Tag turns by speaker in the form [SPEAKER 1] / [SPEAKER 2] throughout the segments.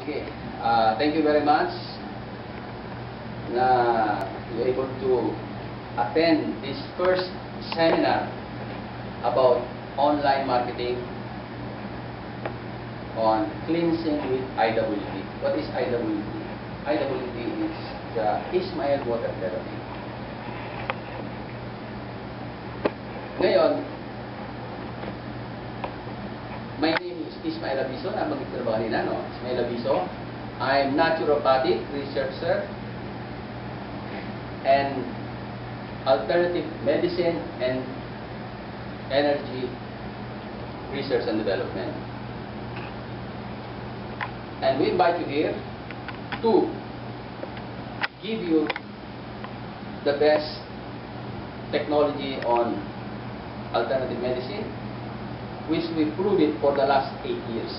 [SPEAKER 1] Sige. Thank you very much na you're able to attend this first seminar about online marketing on cleansing with IWT. What is IWT? IWT is the Ismail Water Therapy. Ngayon, my name is Ismail Abiso. Nabanggit ko na ba kanina, no? Ismail Abiso. I'm naturopathic researcher and alternative medicine and energy research and development. And we invite you here to give you the best technology on alternative medicine, which we proved it for the last 8 years.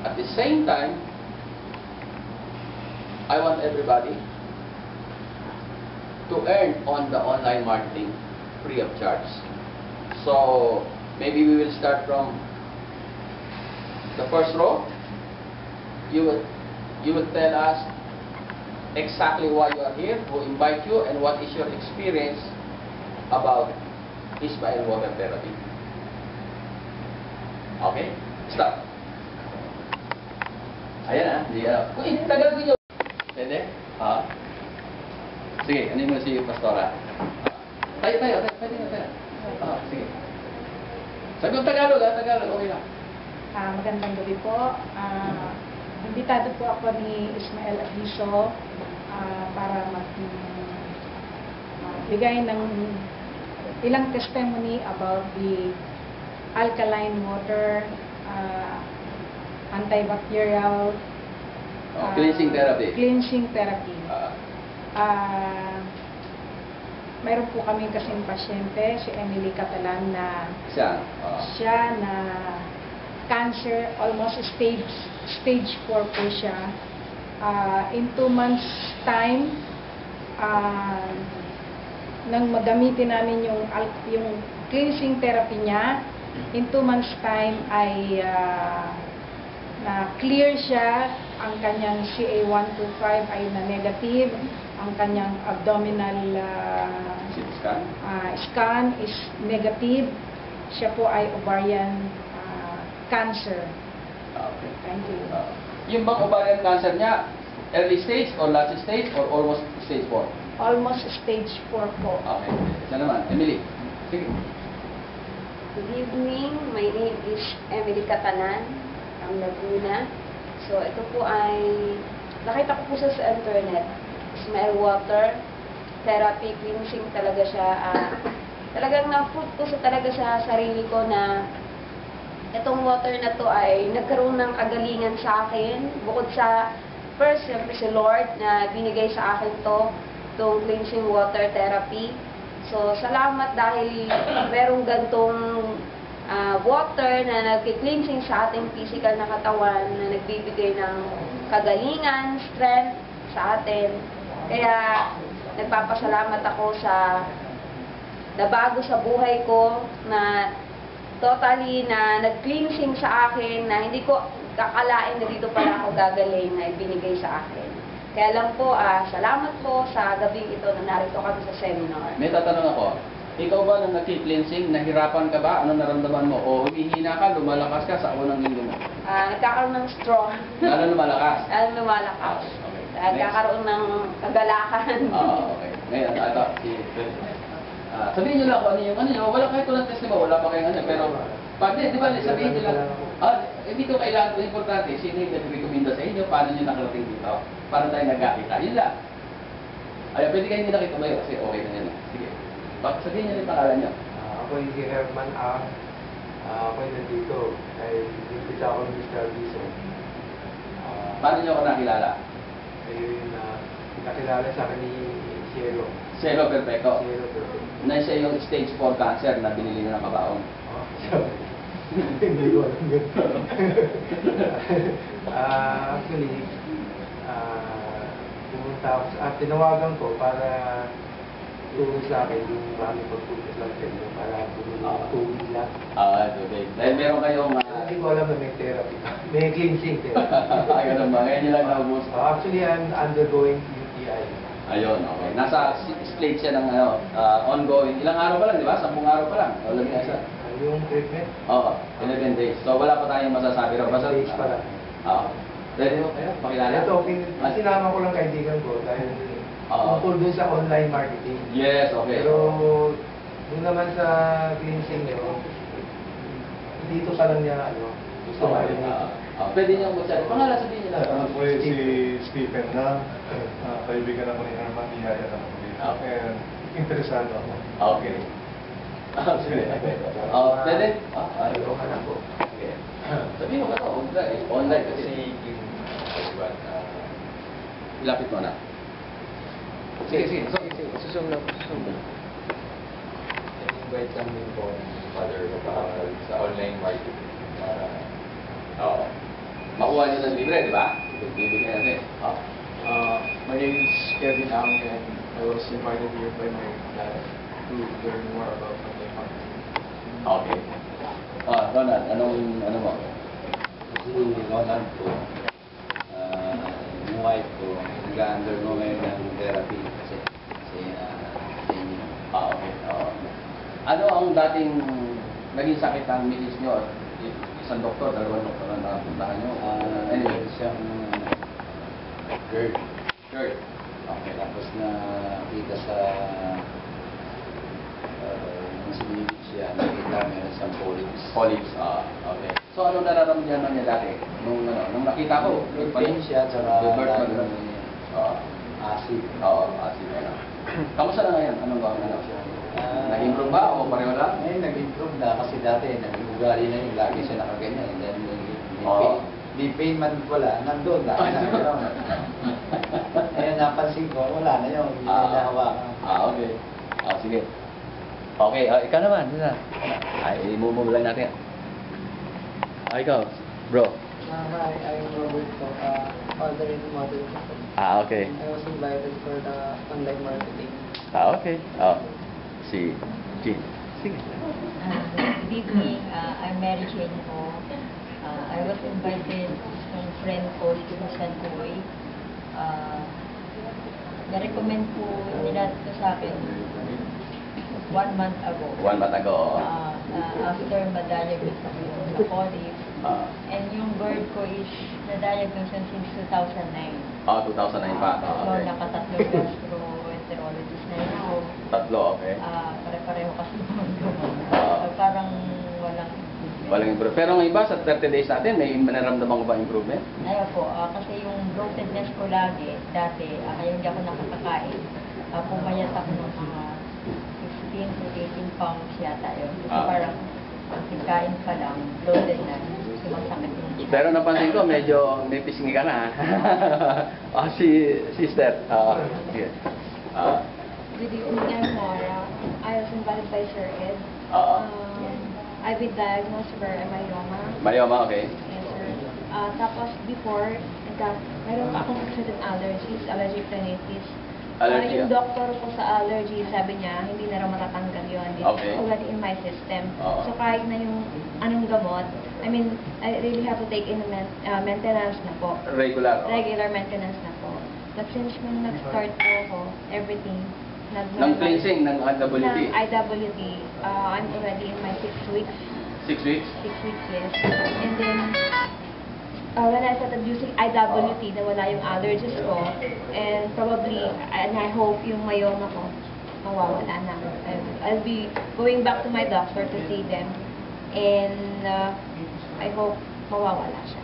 [SPEAKER 1] At the same time, I want everybody to earn on the online marketing free of charge. So maybe we will start from the first row. You will tell us exactly why you are here, who invite you, and what is your experience about Ismail Water Therapy. Okay? Start. Ayan Uy, tagal ko nyo. Pwede? Sige, ano mo si Pastora? Tayo. Pwede na tayo. Sige. Sagot Tagalog, Tagalog. Okay lang.
[SPEAKER 2] Magandang gabi po. Imbitado po ako ni Ismail Abiso para magbigay ng ilang testimony about the alkaline water, antibacterial,
[SPEAKER 1] cleansing therapy.
[SPEAKER 2] Cleansing therapy. Mayroon po kami kasing pasyente, si Emily Catalan, na siya na cancer, almost stage 4 po siya. In 2 months time, nang magamitin namin yung cleansing therapy niya, in 2 months time ay na-clear siya, ang kanyang CA125 ay na-negative, ang kanyang abdominal scan is negative, siya po ay ovarian cancer.
[SPEAKER 1] Okay.
[SPEAKER 2] Thank you.
[SPEAKER 1] Yung bang ovarian cancer niya, early stage or last stage or almost stage 4?
[SPEAKER 2] Almost stage 4 po.
[SPEAKER 1] Okay. Isa naman. Emily. Sige.
[SPEAKER 3] Good evening. My name is Emily Catalan from Laguna. So, ito po ay nakita ko po siya sa internet. Ismail Water Therapy, cleansing talaga siya. Talagang na-fruit ko talaga sa sarili ko na itong water na to ay nagkaroon ng kagalingan sa akin. Bukod sa first, siyempre si Lord na binigay sa akin itong cleansing water therapy. So, salamat dahil merong gantong water na nagki-cleansing sa ating physical na katawan, na nagbibigay ng kagalingan, strength sa atin. Kaya, nagpapasalamat ako sa nabago sa buhay ko, na totally na nag-cleansing sa akin, na hindi ko kakalain na dito pala ako gagaling na ibinigay sa akin. Kaya lang po, salamat po sa gabing ito na narito kami sa seminar.
[SPEAKER 1] May tatanong ako. Ikaw ba nang nag-cleansing, nahirapan ka ba? Ano naramdaman mo? O humihina ka, lumalakas ka sa unang linggo mo?
[SPEAKER 3] Nagkakaroon ng strong.
[SPEAKER 1] Lalo lumalakas?
[SPEAKER 3] Lalo lumalakas.
[SPEAKER 1] Okay.
[SPEAKER 3] Nagkakaroon ng kagalakan.
[SPEAKER 1] Okay. Ngayon, sabihin nyo lang kung ano nyo. Wala kahit walang test mo, wala pa kayong ano. Pero, di ba, sabihin nyo lang, hindi ko kailangan, importante, sino yung nag-recommenda sa inyo, paano nyo nakarating dito, paano tayo nagkakita. Yun lang. Ay, pwede kayo nila kayo tumayo kasi okay na yan. Sige. Sabihin nyo rin pangalan nyo.
[SPEAKER 4] Ako yung si Herman A. Ako yung nandito. Ay, nagpita ako ng Mr. Abiso.
[SPEAKER 1] Paano nyo ako nakilala?
[SPEAKER 4] Ayun, nakilala sa akin ni Cielo.
[SPEAKER 1] Cielo Perfecto.
[SPEAKER 4] Cielo Perfecto.
[SPEAKER 1] Na siya yung stage 4 cancer na binili na ng kabaong.
[SPEAKER 4] Hindi ko alam yun. Actually, pumunta ako tinawagan ko para tulong sa akin yung aming pagpunta lang sa inyo para bumili ng tubig lang.
[SPEAKER 1] Tubig. Dahil meron kayong
[SPEAKER 4] Hindi ko alam na may therapy. May cleansing therapy.
[SPEAKER 1] Ayun naman, ngayon nyo lang naubos.
[SPEAKER 4] Actually, I'm undergoing UTI.
[SPEAKER 1] Ayun, okay. Nasa stage siya ng ongoing. Ilang araw pa lang, di ba? 10 araw pa lang. Wala na isa.
[SPEAKER 4] Yung treatment,
[SPEAKER 1] Oo, 11 days. So wala pa tayong masasabi rin. Basta,
[SPEAKER 4] stage pa lang.
[SPEAKER 1] Oo. Pwede mo kayo, pakilala.
[SPEAKER 4] Ito, sinama ko lang kaibigan ko dahil tungkol dun sa online marketing.
[SPEAKER 1] Yes, okay.
[SPEAKER 4] Pero, dun naman sa cleansing nyo, dito pa lang niya, gusto ko rin.
[SPEAKER 1] Pwede niyang magsabi. Pangalan sabihin nila.
[SPEAKER 5] Ako po si Stephen na kaibigan ako ni Herman Niyaya na
[SPEAKER 1] Okay.
[SPEAKER 5] and interesado ako.
[SPEAKER 1] Okay. Sige. Pwede?
[SPEAKER 4] Ano ka na po.
[SPEAKER 1] Okay. Sabihin mo ka na, online kasi. Ilapit mo na. Sige. Susum lang.
[SPEAKER 6] Invite lang din po Father sa online marketing para
[SPEAKER 1] Oo. Makuha niyo ng libre, di ba? Bibigyan natin.
[SPEAKER 6] my name is Kevin Ang and I was invited here by my dad to learn more about online marketing.
[SPEAKER 1] Okay. Ronald, ano mo?
[SPEAKER 7] Si Ronald po, yung wife ko, nag-undergo ngayon ng therapy kasi senior.
[SPEAKER 1] Okay. Ano ang dating naging sakit ng misis nyo? Isang doktor, dalawang doktor ang nakapuntahan nyo? Anyway,
[SPEAKER 7] Siyang GERD.
[SPEAKER 1] Sure.
[SPEAKER 7] Okay, tapos nakita sa nung sinilip siya, nakita meron siyang polyps.
[SPEAKER 1] Polyps. Okay. So, ano nararamdaman niya dati? Nung nakita ko,
[SPEAKER 7] Pain siya, tsaka
[SPEAKER 1] birth pa
[SPEAKER 7] lagi
[SPEAKER 1] ganun.
[SPEAKER 7] acid.
[SPEAKER 1] Acid. Kamusta na ngayon? Anong gawin na siya? Nag-improve ba o pareho lang?
[SPEAKER 7] Nag-improve na kasi dati nag-ugali na yung lagi siya nakaganyan. And then, di pain man wala, nandun na. Ngayon napansin ko, wala na yun. Hindi na hawakan.
[SPEAKER 1] Okay. Sige. Okay, ikaw naman. Ay, i-move lang natin. Ikaw, bro.
[SPEAKER 8] Hi, I'm Roberto, father and mother.
[SPEAKER 1] Okay.
[SPEAKER 8] I was invited for the online marketing.
[SPEAKER 1] Okay. Si Jean. Sige.
[SPEAKER 9] Good evening. I'm Mary Jane Ho. I was invited from friend ko dito sa San Kuway. Na-recommend po nila ito sa akin 1 month ago.
[SPEAKER 1] 1 month ago.
[SPEAKER 9] After ma-diagnose ako sa polyp. And yung bird ko is na-diagnose since 2009.
[SPEAKER 1] 2009 pa.
[SPEAKER 9] So, nakatatlong gastroenterologist na yun ako.
[SPEAKER 1] Tatlo, okay.
[SPEAKER 9] Pare-pareho kasi so, parang
[SPEAKER 1] Walang improvement. Pero ang iba, sa 30 days natin, may nararamdaman ko ba improvement?
[SPEAKER 9] Ayaw po, kasi yung bloatedness ko lagi, dati, kaya hindi ako nakakakain. Pumayat ako ng mga 16 to 18 pounds yata yun. Kasi parang, pagkain pa lang, bloated na, sumasakit yung tiyan.
[SPEAKER 1] Pero napansin ko, medyo may pisngi ka na. Si sister. Sige.
[SPEAKER 2] Good evening, I'm Mara. I was invited by Sir Ed. I've been diagnosed for myeloma.
[SPEAKER 1] Marioma, okay.
[SPEAKER 2] Cancer. Tapos before, meron pa akong certain allergies, allergic rhinitis.
[SPEAKER 1] Allergy,
[SPEAKER 2] Yung doctor ko sa allergy, sabi niya, hindi na raw matatanggal yun.
[SPEAKER 1] Okay.
[SPEAKER 2] It's already in my system.
[SPEAKER 1] Oo.
[SPEAKER 2] So kahit na yung anong gamot, I mean, I really have to take in maintenance na po.
[SPEAKER 1] Regular.
[SPEAKER 2] Regular maintenance na po. But since nung nag-start po ako, everything,
[SPEAKER 1] Ng cleansing, ng IWT.
[SPEAKER 2] ng IWT, I'm already in my 6 weeks.
[SPEAKER 1] 6 weeks?
[SPEAKER 2] 6 weeks, yes. And then, when I started using IWT, nawala yung allergies ko. And probably, and I hope yung myoma ko, mawawala na. I'll be going back to my doctor to see them. And I hope mawawala siya.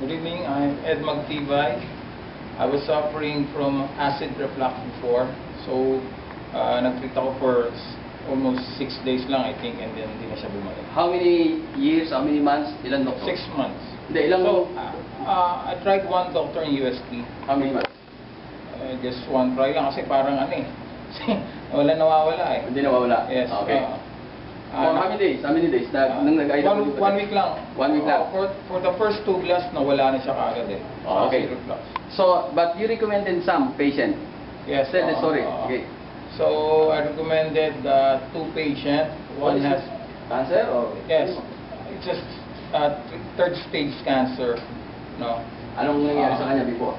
[SPEAKER 10] Good evening, I'm Ed Magtibay. I was suffering from acid reflux before. So, nag-treat ako for almost 6 days lang, I think, and then hindi na siya bumalik.
[SPEAKER 1] How many years, how many months, ilan doktor?
[SPEAKER 10] 6 months.
[SPEAKER 1] Hindi, ilang...
[SPEAKER 10] So, I tried one doctor in UST.
[SPEAKER 1] How many months?
[SPEAKER 10] Just one try lang kasi parang wala nawawala eh.
[SPEAKER 1] Hindi nawawala?
[SPEAKER 10] Yes.
[SPEAKER 1] Okay. For how many days? How many days? Nung nag-IWT?
[SPEAKER 10] One week lang.
[SPEAKER 1] 1 week lang?
[SPEAKER 10] For the first 2 glass, nawala na siya kaagad eh.
[SPEAKER 1] Okay.
[SPEAKER 10] Acid reflux.
[SPEAKER 1] So, but you recommended some patient?
[SPEAKER 10] Yes.
[SPEAKER 1] Tell the story. Okay.
[SPEAKER 10] So, I recommended 2 patients. One has
[SPEAKER 1] Cancer or?
[SPEAKER 10] Yes. It's just third stage cancer. No.
[SPEAKER 1] Anong nangyari sa kanya before?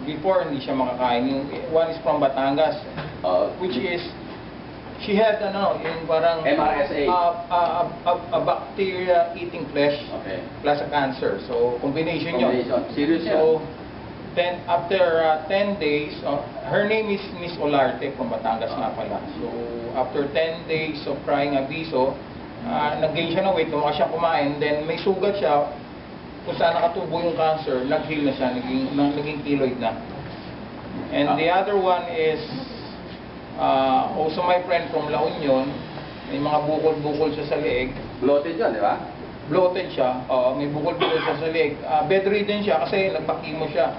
[SPEAKER 10] Before hindi siya makakain. Yung one is from Batangas, which is she had yung parang
[SPEAKER 1] MRSA.
[SPEAKER 10] A bacteria eating flesh plus a cancer. So combination yun.
[SPEAKER 1] Serious
[SPEAKER 10] So then after 10 days, her name is Miss Olarte from Batangas nga pala. So after 10 days of trying abiso, nag-gain siya ng weight, tumakas siya kumain, then may sugat siya. Kung saan nakatubo yung cancer, nag-heal na siya, naging keloid na. And the other one is also my friend from La Union, may mga bukol-bukol siya sa leeg.
[SPEAKER 1] Bloated yun, di ba?
[SPEAKER 10] Bloated siya, may bukol-bukol siya sa leeg. Bedridden siya kasi nagpa-chemo siya.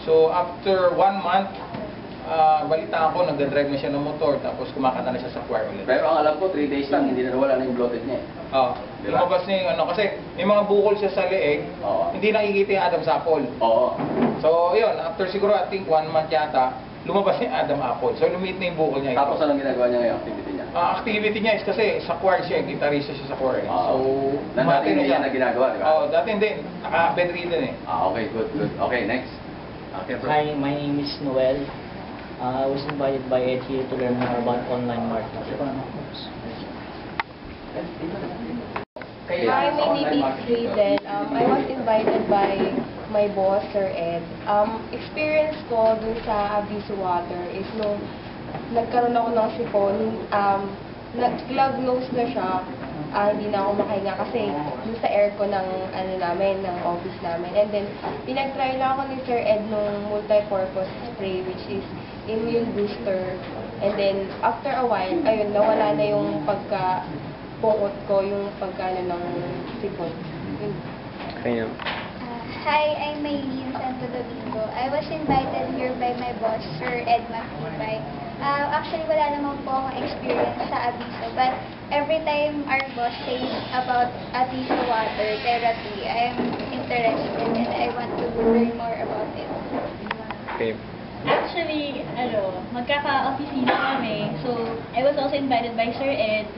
[SPEAKER 10] So after 1 month, balita ako, nagdadrive na siya ng motor, tapos kumakanta na siya sa choir ulit.
[SPEAKER 1] Pero ang alam ko, 3 days lang, hindi na nawala na yung bloated niya
[SPEAKER 10] Lumabas na yung kasi may mga bukol siya sa leeg, hindi nakikita yung Adam's apple. So yun, after siguro I think 1 month yata, lumabas na yung Adam's apple. So lumit na yung bukol niya.
[SPEAKER 1] Tapos anong ginagawa niya ngayon, activity niya?
[SPEAKER 10] Activity niya is kasi sa choir siya, gitarista siya sa choir. So,
[SPEAKER 1] dati hindi niya na ginagawa, di ba?
[SPEAKER 10] Dati hindi, naka-bedridden
[SPEAKER 1] Okay, good. Okay, next. Okay, bro.
[SPEAKER 8] Hi, my name is Noel. I was invited by Ed here to learn more about online marketing.
[SPEAKER 11] Hi, my name is Hayden. I was invited by my boss, Sir Ed. Experience ko dun sa Abiso Water is nung nagkaroon ako ng sipon, nag-glove nose na siya, hindi na ako makahinga kasi dun sa aircon ng ng office namin. And then, pinag-try lang ako ni Sir Ed nung multi-purpose spray, which is immune booster. And then, after a while, ayun, nawala na yung pagka-pungot ko, yung pagka ng sipon.
[SPEAKER 12] Hi, I'm Maylene Santo Domingo. I was invited here by my boss, Sir Ed Mactibay. Actually, wala naman po akong experience sa Abiso, but every time our boss says about Abiso water therapy, I am interested and I want to learn more about it.
[SPEAKER 13] Actually, magkaka-opisina kami. So, I was also invited by Sir Ed.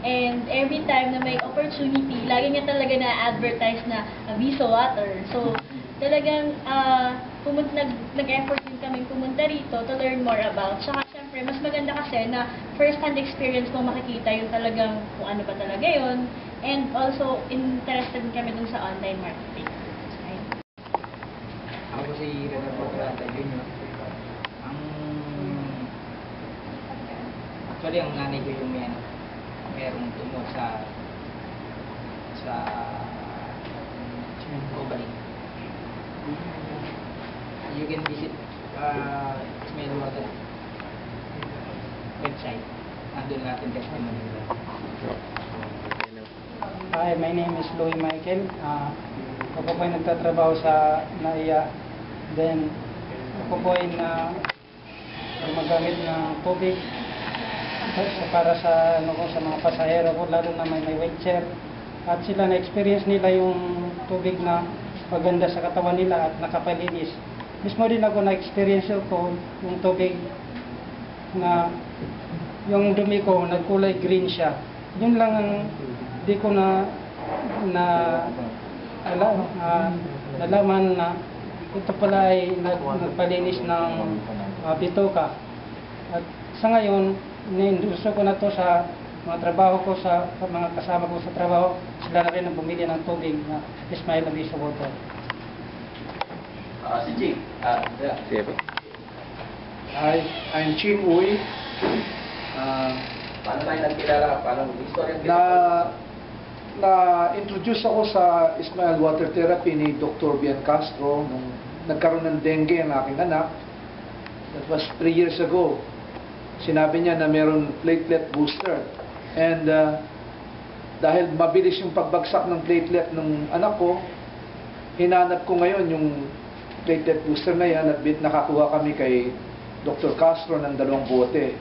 [SPEAKER 13] And every time na may opportunity, lagi niya talaga na-advertise na Abiso water. So, talagang nag-effort din kami pumunta rito to learn more about. Tsaka, syempre, mas maganda kasi na first-hand experience mo makikita yung talagang kung ano ba talaga yun. And also, interested din kami dun sa online marketing.
[SPEAKER 14] Ako si Renan Botrata Jr. Actually, ang nanay ko yung merong tumor sa ovary. You can visit Smell Water website. Nandun natin testimony nila.
[SPEAKER 15] Hi, my name is Louie Michael. Ako po ay nagtatrabaho sa NAIA. Then, ako po ay gumagamit ng tubig para sa mga pasahero ko, lalo na may wheelchair. At sila na-experience nila yung tubig na maganda sa katawan nila at nakapalinis. Mismo din ako na-experience ko yung tubig na yung dumi ko nagkulay green siya. Yun lang ang di ko nalaman na ito pala ay nagpalinis ng bituka. At sa ngayon, niinduso ko na to sa mga trabaho ko, sa mga kasama ko sa trabaho, sila na rin ang bumili ng tubig na Ismael Abiso Water.
[SPEAKER 1] Si Ching.
[SPEAKER 16] Hi, I'm Ching Uy.
[SPEAKER 1] Paano tayo nagkilala? Paano istorya?
[SPEAKER 16] Na-introduce ako sa Ismael Water Therapy ni Dr. Bian Castro nung nagkaroon ng dengue ang aking anak. That was 3 years ago. Sinabi niya na meron platelet booster. And dahil mabilis yung pagbagsak ng platelet ng anak ko, hinanap ko ngayon yung platelet booster na yan at nakakuha kami kay Dr. Castro ng 2 bote.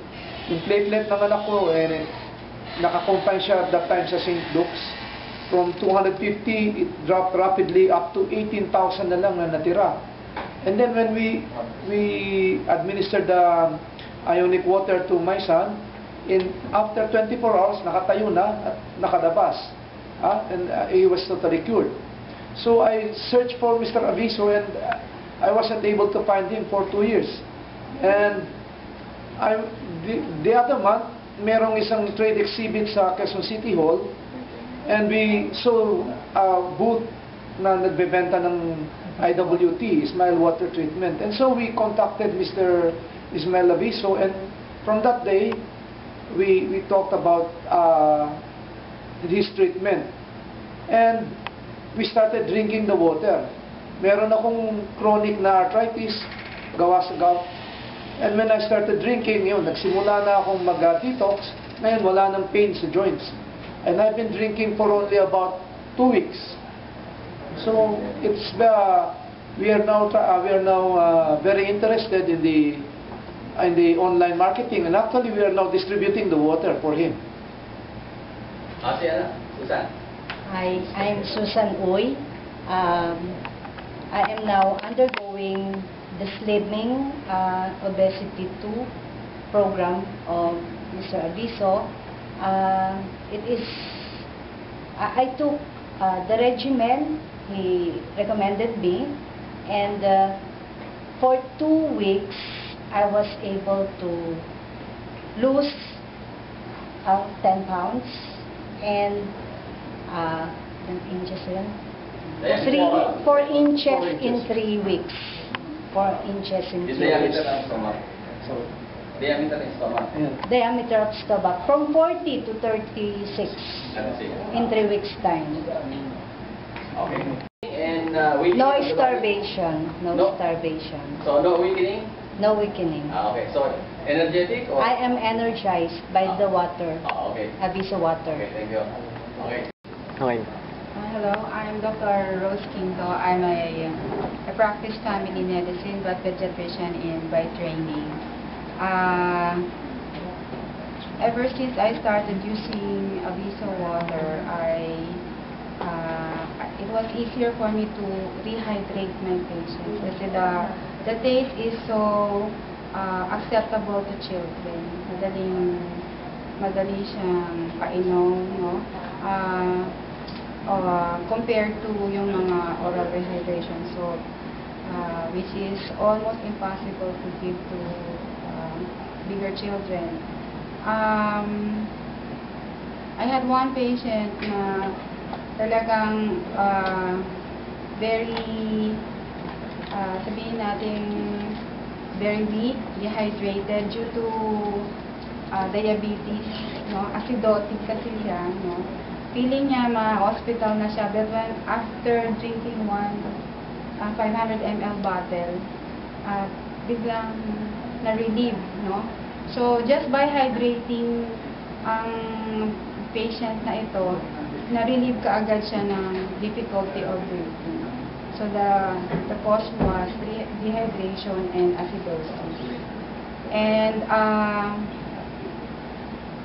[SPEAKER 16] Yung platelet ng anak ko, nakakompine siya at that time sa St. Luke's. From 250, it dropped rapidly up to 18,000 na lang na natira. And then when we administered the ionic water to my son, after 24 hours, nakatayo na at nakalabas. And he was totally cured. So I searched for Mr. Aviso, and I wasn't able to find him for 2 years. And the other month, merong isang trade exhibit sa Quezon City Hall, and we saw a booth na nagbebenta ng IWT, Ismael Water Treatment. And so we contacted Mr. Ismael Aviso, and from that day, we talked about his treatment. And we started drinking the water. Meron akong chronic na arthritis, gawa sa gout. And when I started drinking, yun, nagsimula na akong mag-detox. Ngayon, wala nang pain sa joints. And I've been drinking for only about 2 weeks. So it's we are now very interested in the online marketing, and actually we are now distributing the water for him.
[SPEAKER 1] Susan.
[SPEAKER 17] Hi, I'm Susan Uy. I am now undergoing the Slimming Obesity 2 program of Mr. Aviso. I took the regimen he recommended me, and for 2 weeks I was able to lose 10 pounds and 4 inches in 3 weeks. 4 inches in 3 weeks.
[SPEAKER 1] Diameter ng stomach.
[SPEAKER 17] Diameter of stomach from 40 to 36 in 3 weeks time.
[SPEAKER 1] Okay. And
[SPEAKER 17] no starvation. No starvation.
[SPEAKER 1] So no weakening?
[SPEAKER 17] No weakening.
[SPEAKER 1] Okay. So energetic? Or?
[SPEAKER 17] I am energized by the water.
[SPEAKER 1] Okay.
[SPEAKER 17] Aviso water.
[SPEAKER 1] Okay, thank you. Okay.
[SPEAKER 18] Okay.
[SPEAKER 2] Hello, I'm Dr. Rose Quinto. I practice family medicine but pediatrician by training. Ever since I started using Aviso water, it was easier for me to rehydrate my patients kasi the taste is so acceptable to children. Madali siyang painom, no? Compared to yung mga oral rehydration salt, which is almost impossible to give to bigger children. I had one patient na talagang very, sabihin natin, very weak, dehydrated due to diabetes, no? Acidotic kasi siya, no? Feeling niya ma-hospital na siya, but when after drinking one 500 ml bottle, biglang na-relieve, no? So, just by hydrating ang patient na ito, na-relieve kaagad siya ng difficulty of breathing. So, the cause was dehydration and acidosis. And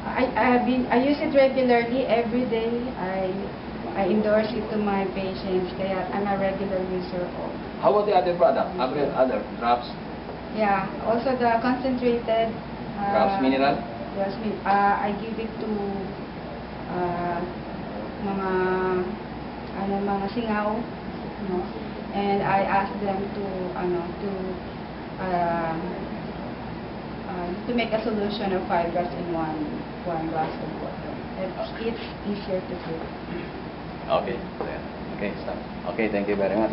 [SPEAKER 2] I use it regularly every day. I endorse it to my patients, kaya I'm a regular user of.
[SPEAKER 1] How about the other product? Other drops?
[SPEAKER 2] Yeah, also the concentrated
[SPEAKER 1] Drops mineral?
[SPEAKER 2] Yes, I give it to mga singaw, no? And I ask them to make a solution of 5 drops in one glass of water. It's easier to do.
[SPEAKER 1] Okay. Okay, stop. Okay, thank you very much.